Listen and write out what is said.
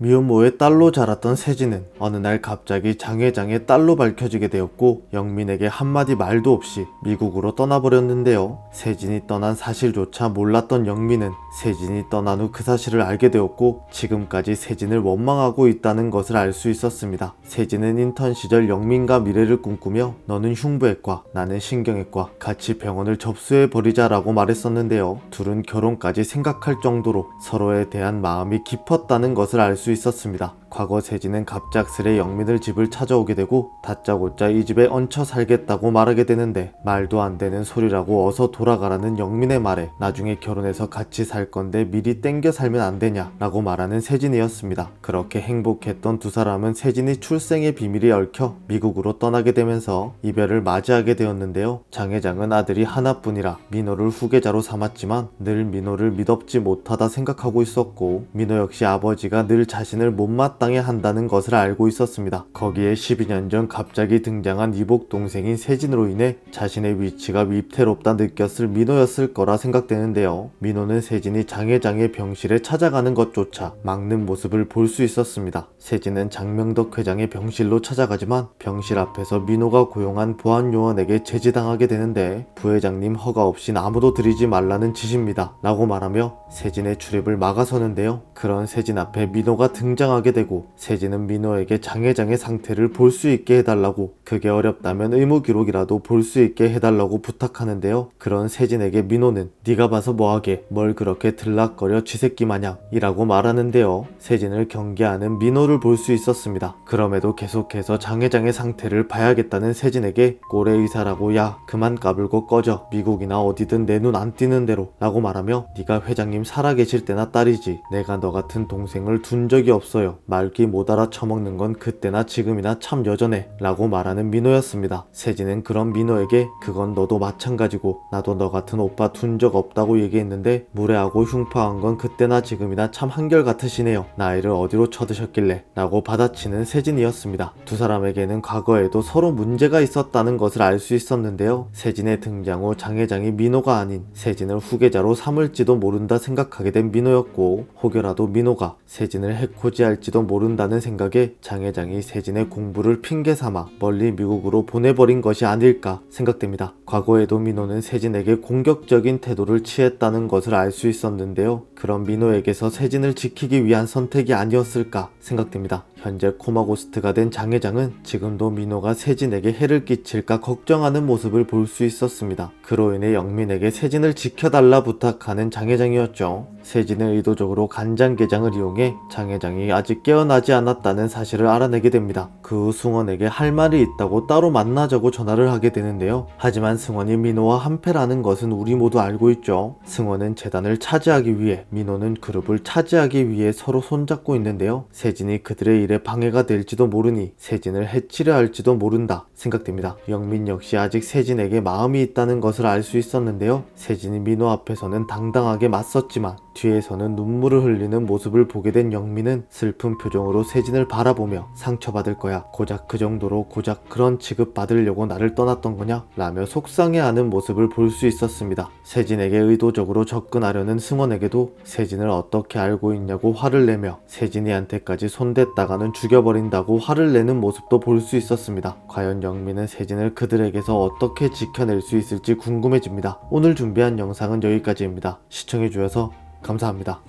미혼모의 딸로 자랐던 세진은 어느 날 갑자기 장 회장의 딸로 밝혀지게 되었고 영민에게 한마디 말도 없이 미국으로 떠나버렸는데요. 세진이 떠난 사실조차 몰랐던 영민은 세진이 떠난 후 그 사실을 알게 되었고 지금까지 세진을 원망하고 있다는 것을 알 수 있었습니다. 세진은 인턴 시절 영민과 미래를 꿈꾸며 너는 흉부외과, 나는 신경외과, 같이 병원을 접수해버리자 라고 말했었는데요. 둘은 결혼까지 생각할 정도로 서로에 대한 마음이 깊었다는 것을 알 수 있었습니다. 과거 세진은 갑작스레 영민을 집을 찾아오게 되고 다짜고짜 이 집에 얹혀 살겠다고 말하게 되는데 말도 안 되는 소리라고 어서 돌아가라는 영민의 말에 나중에 결혼해서 같이 살 건데 미리 땡겨 살면 안 되냐 라고 말하는 세진이었습니다. 그렇게 행복했던 두 사람은 세진이 출생의 비밀이 얽혀 미국으로 떠나게 되면서 이별을 맞이하게 되었는데요. 장 회장은 아들이 하나뿐이라 민호를 후계자로 삼았지만 늘 민호를 믿업지 못하다 생각하고 있었고 민호 역시 아버지가 늘 자신을 못마땅해 한다는 것을 알고 있었습니다. 거기에 12년 전 갑자기 등장한 이복 동생인 세진으로 인해 자신의 위치가 위태롭다 느꼈을 민호였을 거라 생각되는데요. 민호는 세진이 장 회장의 병실에 찾아가는 것조차 막는 모습을 볼 수 있었습니다. 세진은 장명덕 회장의 병실로 찾아가지만 병실 앞에서 민호가 고용한 보안요원에게 제지당하게 되는데 부회장님 허가 없인 아무도 들이지 말라는 지시입니다 라고 말하며 세진의 출입을 막아서는데요. 그런 세진 앞에 민호가 등장하게 되고 세진은 민호에게 장 회장의 상태를 볼 수 있게 해달라고, 그게 어렵다면 의무 기록이라도 볼 수 있게 해달라고 부탁하는데요. 그런 세진에게 민호는 네가 봐서 뭐하게, 뭘 그렇게 들락거려 쥐새끼 마냥 이라고 말하는데요. 세진을 경계하는 민호를 볼 수 있었습니다. 그럼에도 계속해서 장 회장의 상태를 봐야겠다는 세진에게 꼴의 의사라고 야 그만 까불고 꺼져, 미국이나 어디든 내 눈 안 띄는 대로 라고 말하며 네가 회장님 살아계실 때나 딸이지 내가 너 같은 동생을 둔 적이 없어요. 말귀 못 알아 처먹는 건 그때나 지금이나 참 여전해 라고 말하는 민호였습니다. 세진은 그런 민호에게 그건 너도 마찬가지고 나도 너 같은 오빠 둔 적 없다고 얘기했는데 무례하고 흉파한 건 그때나 지금이나 참 한결같으시네요. 나이를 어디로 쳐드셨길래 라고 받아치는 세진이었습니다. 두 사람에게는 과거에도 서로 문제가 있었다는 것을 알 수 있었는데요. 세진의 등장 후 장 회장이 민호가 아닌 세진을 후계자로 삼을지도 모른다 생각하게 된 민호였고 혹여라도 민호가 세진을 해코지할지도 모른다는 생각에 장 회장이 세진의 공부를 핑계 삼아 멀리 미국으로 보내버린 것이 아닐까 생각됩니다. 과거에도 민호는 세진에게 공격적인 태도를 취했다는 것을 알 수 있었는데요. 그런 민호에게서 세진을 지키기 위한 선택이 아니었을까 생각됩니다. 현재 코마고스트가 된 장 회장은 지금도 민호가 세진에게 해를 끼칠까 걱정하는 모습을 볼 수 있었습니다. 그로 인해 영민에게 세진을 지켜달라 부탁하는 장 회장이었죠. 세진은 의도적으로 간장게장을 이용해 장 회장이 아직 깨어나지 않았다는 사실을 알아내게 됩니다. 그 후 승원에게 할 말이 있다고 따로 만나자고 전화를 하게 되는데요. 하지만 승원이 민호와 한패라는 것은 우리 모두 알고 있죠. 승원은 재단을 차지하기 위해, 민호는 그룹을 차지하기 위해 서로 손잡고 있는데요. 세진이 그들의 일에 방해가 될지도 모르니 세진을 해치려 할지도 모른다 생각됩니다. 영민 역시 아직 세진에게 마음이 있다는 것을 알 수 있었는데요. 세진이 민호 앞에서는 당당하게 맞섰지만 뒤에서는 눈물을 흘리는 모습을 보게 된 영민은 슬픈 표정으로 세진을 바라보며 상처받을 거야, 고작 그 정도로 고작 그런 취급 받으려고 나를 떠났던 거냐 라며 속상해하는 모습을 볼 수 있었습니다. 세진에게 의도적으로 접근하려는 승원에게도 세진을 어떻게 알고 있냐고 화를 내며 세진이한테까지 손댔다가는 죽여버린다고 화를 내는 모습도 볼 수 있었습니다. 과연 영민은 세진을 그들에게서 어떻게 지켜낼 수 있을지 궁금해집니다. 오늘 준비한 영상은 여기까지입니다. 시청해주셔서 감사합니다.